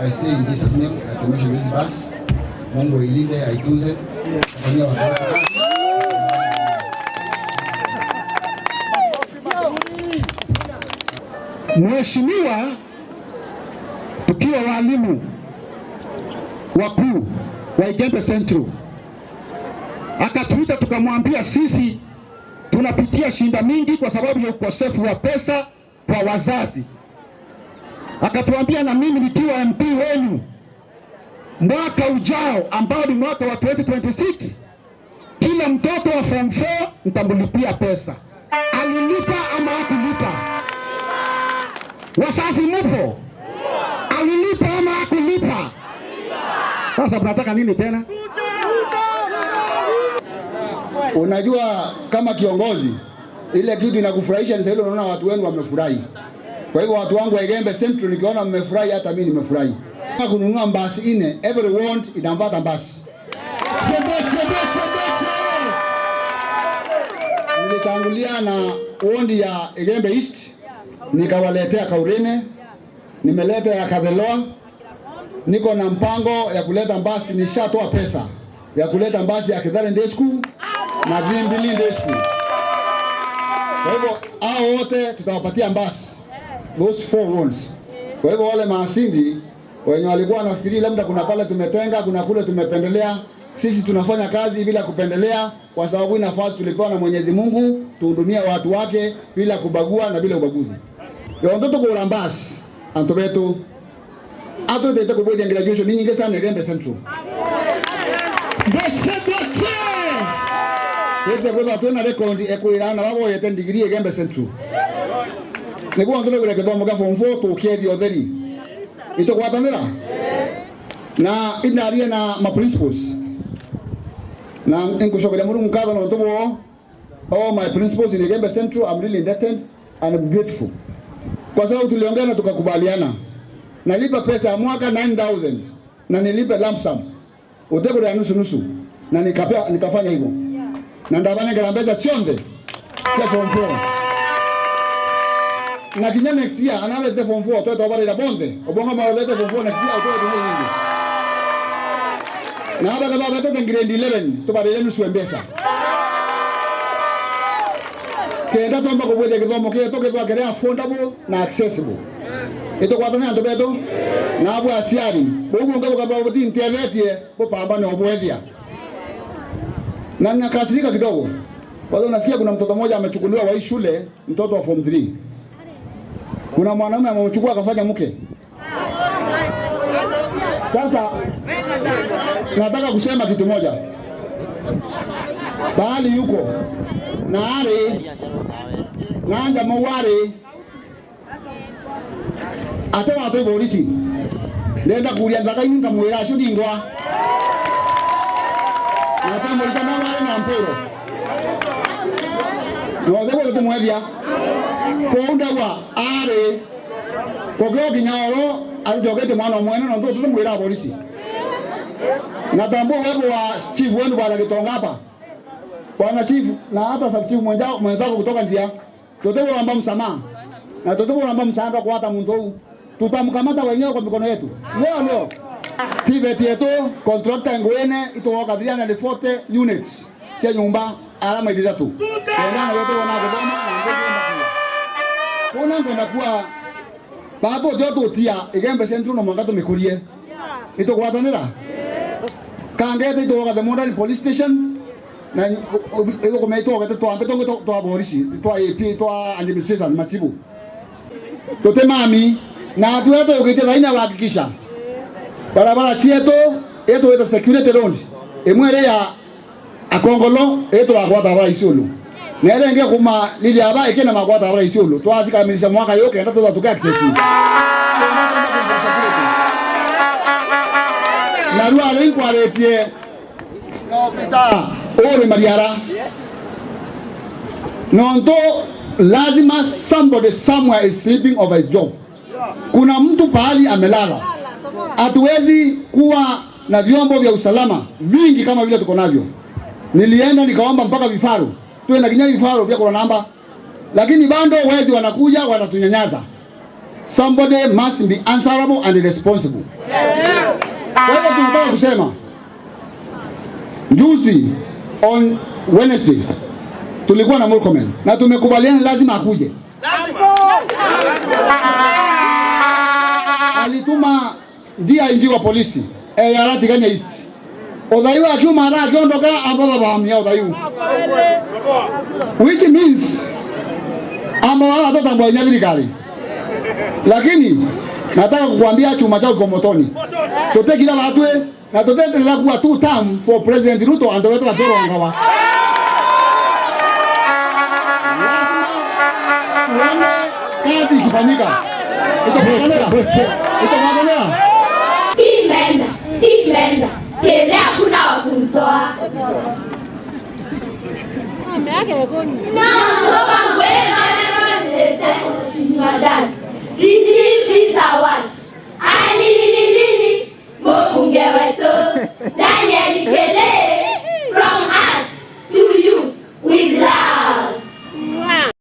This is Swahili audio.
I say in Jesus' name, I commission this bus. Mungu ilinde, aitunze. Kufanyia watu. Mheshimiwa, tukiwa walimu wakuu wa Igembe Central, akatuita tukamwambia sisi tunapitia shinda mingi kwa sababu ya ukosefu wa pesa kwa wazazi. Akatuambia na mimi nikiwa MP wenu mwaka ujao ambao ni mwaka wa 2026, kila mtoto wa form 4 nitamlipia pesa. Alilipa ama hakulipa? Wazazi mpo? Alilipa ama hakulipa? Sasa tunataka nini tena? Unajua kama kiongozi ile kitu inakufurahisha ni sahihi, unaona watu wenu wamefurahi. Kwa hivyo watu wangu wa Igembe Central nikiona mmefurahi hata mimi nimefurahi. Kama kununua basi 4, every ward inampata basi. Nilitangulia na ward ya Igembe East nikawaletea Kaurene, nimeleta ya Katheloa, niko na mpango ya kuleta basi, nishatoa pesa ya kuleta basi ya Kithare Day School na Vimbili Day School. Kwa hivyo hao wote tutawapatia basi, those 4 wards. Kwa hivyo wale maasindi wenye walikuwa wanafikiri labda kuna pale tumetenga, kuna kule tumependelea, sisi tunafanya kazi bila kupendelea, kwa sababu ina nafasi tulipewa na Mwenyezi Mungu tuhudumia watu wake bila kubagua na bila ubaguzi. Yo ndoto kwa urambasi antobeto ato tete ko bodi graduation ni nyingi sana Igembe Central. Yete kwa watu na record ekuirana wabo yete degree Igembe Central. Nikuwa ndoto kule kwa mga form 4 to kedi oderi. Ito kwa tanera. Na inaria na ma principals. Na nkushokelea muri mukadha na ntobo. Oh, my principals in Igembe Central, I'm really indebted and I'm grateful. Kwa sababu tuliongea na tukakubaliana. Nalipa pesa ya mwaka 9,000 na nilipe lump sum. Uteko ya nusu na nikafanya hivyo. Na ndabane garambeza chonde. Sasa form 4. Na kinya next year anawe te form 4 toto bali la bonde. Obonga mawalete form 4 next year utoe dunia nyingi. Na hapa kama watoto grade 11 to bali nusu mbesa. Kenda tomba ko bwede kidomo ke to ke to kere affordable na accessible. Ito kwa tani ando beto na abu asiari. Bogu ngabo kama boti internetie ko pamba na obwethia. Na nakasirika kidogo. Wale unasikia kuna mtoto mmoja amechukuliwa wa hii shule, mtoto wa form 3. Kuna mwanamume amemchukua akafanya mke. Sasa nataka kusema kitu moja. Bali yuko na ale nanga mawari ate watu polisi nenda kuria ndaka inga mwera shudingwa na tambo itana wale na mporo no debo tumwebia konda wa are kokyo kinyoro alijogete mwana mwene no ndo tumwera polisi na tambo webo wa chief wenu bala kitonga hapa bwana chief na hata sub chief mwenzako kutoka ndia tutebo amba msamaha na tutebo amba msamaha kwa hata mtu tutamkamata wenyewe kwa mikono yetu leo TVET yetu contractor ngwene itoka Adriana de 40 units cha nyumba alama ile tu ndio yote wanagoma na ngoma kwa bato joto tia Igembe Central no mangato mikurie ito kwa tanera kangete itoka the modern police station na ego kama itoka to ambeto to aborisi to AP to administration machibu tote mami na tuwete ukite laina wakikisha barabara chieto eto weta security road emwere ya akongolo eto akwata bara isiolo nere nge kuma lili aba ikena makwata bara isiolo twazi kamilisha mwaka yoke ndo tuka access na ruwa lengo aletie na ofisa ore mariara nonto lazima somebody somewhere is sleeping over his job. Kuna mtu pahali amelala. Hatuwezi kuwa na vyombo vya usalama vingi kama vile tuko navyo. Nilienda nikaomba mpaka vifaru. Tuwe na kinyai vifaru vya kwa namba. Lakini bando wezi wanakuja wanatunyanyaza. somebody must be answerable and responsible. Kwa hivyo tunataka kusema juzi on Wednesday tulikuwa na Murkomen na tumekubaliana lazima akuje. Alituma DIG wa polisi yarati Kenya East. Odhayu akiuma ara akiondoka ambao bahamia Odhayu. Which means ambao watatambua nyadhirikali. Lakini nataka kukuambia chuma chao kwa motoni. Tote kila watu na tote tena kuwa 2 term for President Ruto and wetu wapero wangawa. Kazi ikifanyika. Itaendelea. Imeenda. Kile hakuna wa kumtoa. Receive this award.